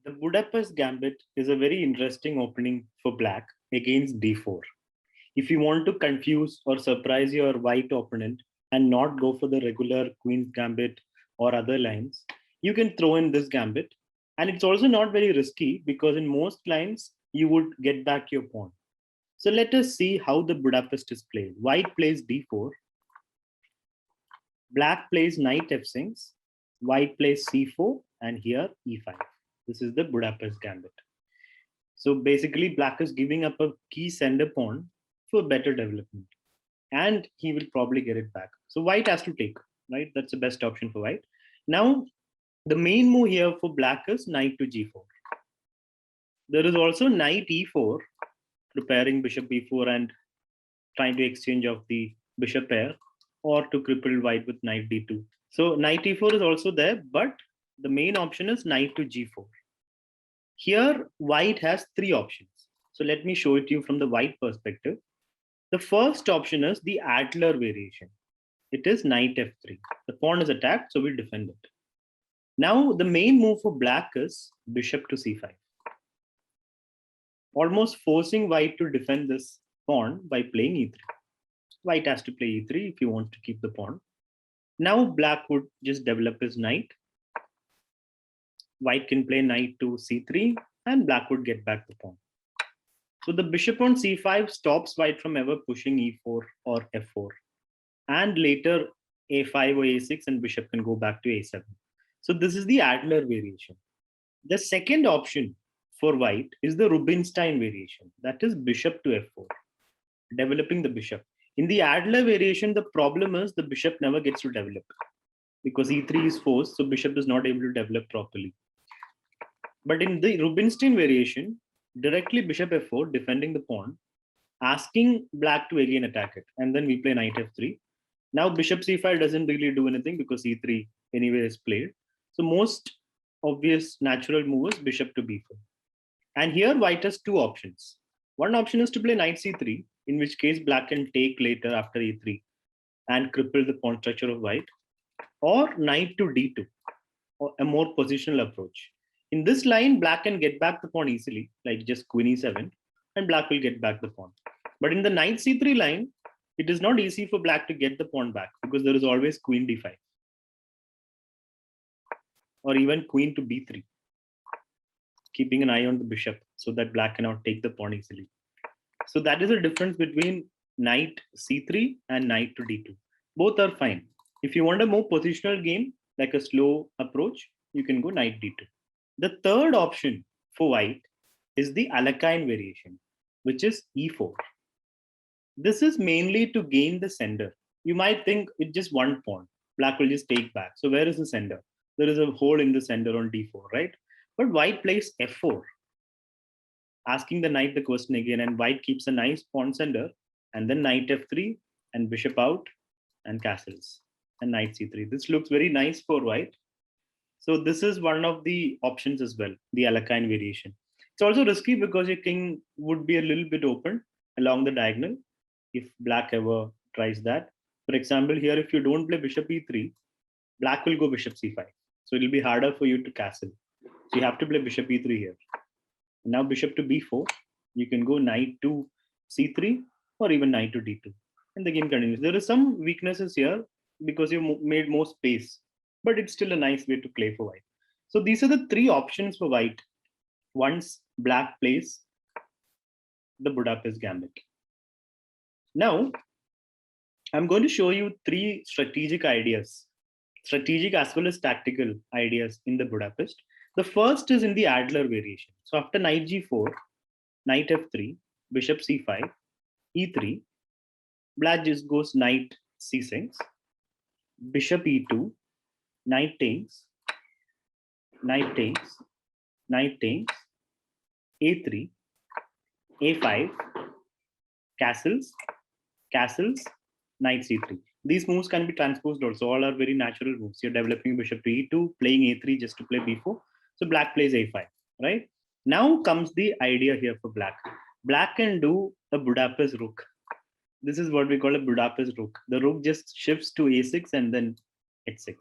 The Budapest Gambit is a very interesting opening for black against d4. If you want to confuse or surprise your white opponent and not go for the regular Queen's Gambit or other lines, you can throw in this Gambit. And it's also not very risky because in most lines, you would get back your pawn. So let us see how the Budapest is played. White plays d4, black plays knight f6, white plays c4, and here e5. This is the Budapest Gambit. So basically, black is giving up a key sender pawn for better development. And he will probably get it back. So white has to take, right? That's the best option for white. Now, the main move here for black is knight to g4. There is also knight e4, preparing bishop b4 and trying to exchange of the bishop pair, or to cripple white with knight d2. So knight e4 is also there, but the main option is knight to g4. Here, white has three options. So let me show it to you from the white perspective. The first option is the Adler variation. It is knight f3. The pawn is attacked, so we'll defend it. Now, the main move for black is bishop to c5. Almost forcing white to defend this pawn by playing e3. White has to play e3 if he wants to keep the pawn. Now, black would just develop his knight. White can play knight to c3, and black would get back the pawn. So the bishop on c5 stops white from ever pushing e4 or f4. And later a5 or a6 and bishop can go back to a7. So this is the Adler variation. The second option for white is the Rubinstein variation. That is bishop to f4, developing the bishop. In the Adler variation, the problem is the bishop never gets to develop because e3 is forced, so bishop is not able to develop properly. But in the Rubinstein variation, directly bishop f4, defending the pawn, asking black to again attack it. And then we play knight f3. Now bishop c5 doesn't really do anything because e3 anyway is played. So most obvious natural move is bishop to b4. And here white has two options. One option is to play knight c3, in which case black can take later after e3 and cripple the pawn structure of white, or knight to d2, or a more positional approach. In this line, black can get back the pawn easily, like just queen e7, and black will get back the pawn. But in the knight c3 line, it is not easy for black to get the pawn back because there is always queen d5, or even queen to b3, keeping an eye on the bishop so that black cannot take the pawn easily. So that is the difference between knight c3 and knight to d2. Both are fine. If you want a more positional game, like a slow approach, you can go knight d2. The third option for white is the Alekhine variation, which is e4. This is mainly to gain the sender. You might think it's just one pawn. Black will just take back. So where is the sender? There is a hole in the sender on d4, right? But white plays f4, asking the knight the question again, and white keeps a nice pawn sender, and then knight f3 and bishop out and castles and knight c3. This looks very nice for white. So this is one of the options as well, the Alekhine variation. It's also risky because your king would be a little bit open along the diagonal if black ever tries that. For example, here if you don't play bishop e3, black will go bishop c5. So it will be harder for you to castle. So you have to play bishop e3 here. Now bishop to b4, you can go knight to c3 or even knight to d2. And the game continues. There are some weaknesses here because you made more space, but it's still a nice way to play for white. So these are the three options for white once black plays the Budapest Gambit. Now, I'm going to show you three strategic ideas, strategic as well as tactical ideas in the Budapest. The first is in the Adler variation. So after knight g4, knight f3, bishop c5, e3, black just goes knight c6, bishop e2, knight takes, knight takes, knight takes, a3, a5, castles, castles, knight c3. These moves can be transposed also. All are very natural moves. You're developing bishop to e2, playing a3 just to play b4. So black plays a5, right? Now comes the idea here for black. Black can do a Budapest Rook. This is what we call a Budapest Rook. The rook just shifts to a6 and then h6.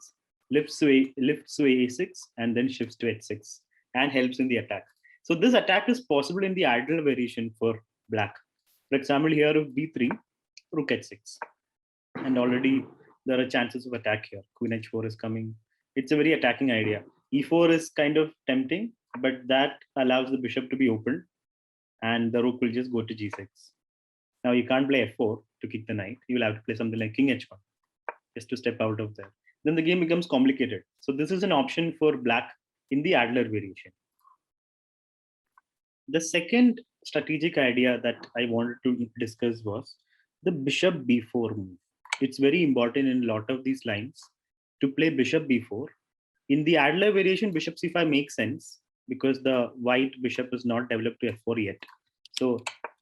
Lifts to a6 and then shifts to h6. and helps in the attack. So this attack is possible in the idle variation for black. For example, here if b3, rook h6, and already there are chances of attack here. Queen h4 is coming. It's a very attacking idea. e4 is kind of tempting, but that allows the bishop to be opened, and the rook will just go to g6. Now you can't play f4 to kick the knight. You will have to play something like king h1 just to step out of there. Then the game becomes complicated. So this is an option for black in the Adler variation. The second strategic idea that I wanted to discuss was the bishop b4 move. It's very important in a lot of these lines to play bishop b4. In the Adler variation, bishop c5 makes sense because the white bishop is not developed to f4 yet. So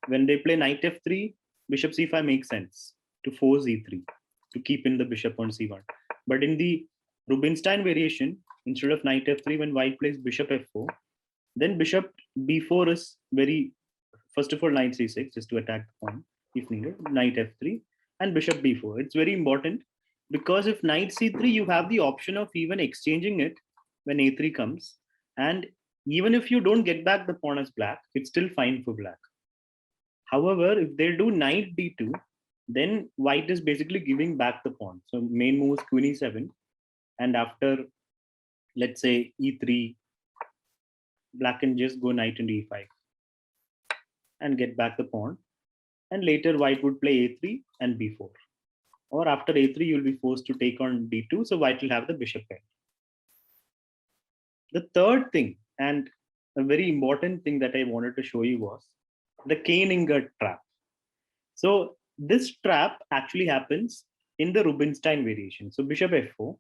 when they play knight f3, bishop c5 makes sense to force e3 to keep in the bishop on c1. But in the Rubinstein variation, instead of knight f3, when white plays bishop f4, then bishop b4 is very, first of all, knight c6 just to attack the pawn if needed, knight f3, and bishop b4. It's very important because if knight c3, you have the option of even exchanging it when a3 comes. And even if you don't get back the pawn as black, it's still fine for black. However, if they do knight d2, then white is basically giving back the pawn. So main move is queen e7, and after, let's say, e3, black can just go knight into e5 and get back the pawn. And later white would play a3 and b4. Or after a3, you'll be forced to take on d2, so white will have the bishop pair. The third thing, and a very important thing that I wanted to show you, was the Kieninger trap. So this trap actually happens in the Rubinstein variation. So bishop f4,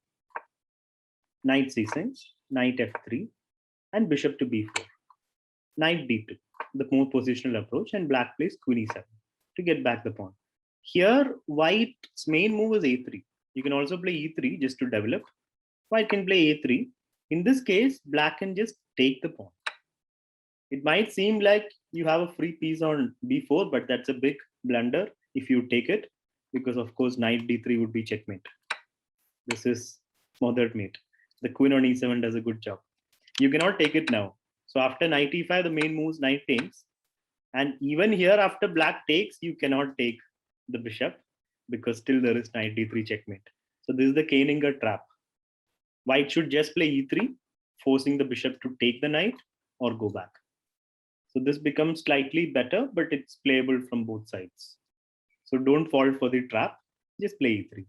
knight c6, knight f3, and bishop to b4, knight d2, the more positional approach, and black plays queen e7 to get back the pawn. Here, white's main move is a3. You can also play e3 just to develop. White can play a3. In this case, black can just take the pawn. It might seem like you have a free piece on b4, but that's a big blunder if you take it, because of course knight d3 would be checkmate. This is smothered mate. The queen on e7 does a good job. You cannot take it now. So after knight e5, the main move is knight takes. And even here, after black takes, you cannot take the bishop because still there is knight d3 checkmate. So this is the Kieninger trap. White should just play e3, forcing the bishop to take the knight or go back. So this becomes slightly better, but it's playable from both sides. So don't fall for the trap, just play e3.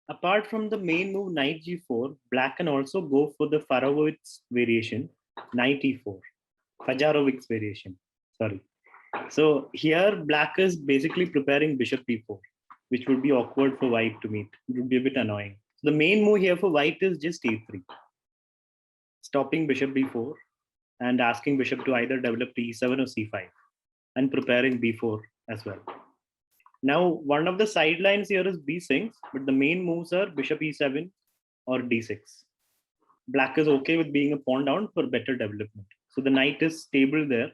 Apart from the main move knight g4, black can also go for the Farovitz variation, knight e4, Fajarovic's variation, sorry. So here black is basically preparing bishop e4, which would be awkward for white to meet. It would be a bit annoying. So the main move here for white is just a3, stopping bishop b4 and asking bishop to either develop to e7 or c5 and preparing b4 as well. Now, one of the sidelines here is b6, but the main moves are bishop e7 or d6. Black is okay with being a pawn down for better development. So the knight is stable there,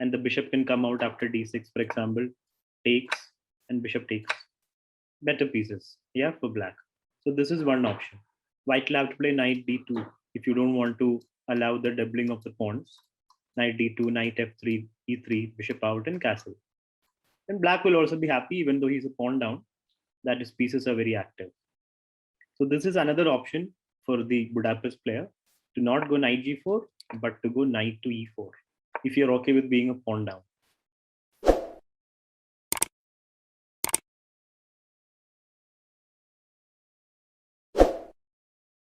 and the bishop can come out after d6, for example, takes and bishop takes. Better pieces, yeah, for black. So this is one option. White will have to play knight d2 if you don't want to allow the doubling of the pawns. Knight d2, knight f3, e3, bishop out, and castle. And black will also be happy, even though he's a pawn down, that his pieces are very active. So this is another option for the Budapest player to not go knight g4, but to go knight to e4, if you're okay with being a pawn down.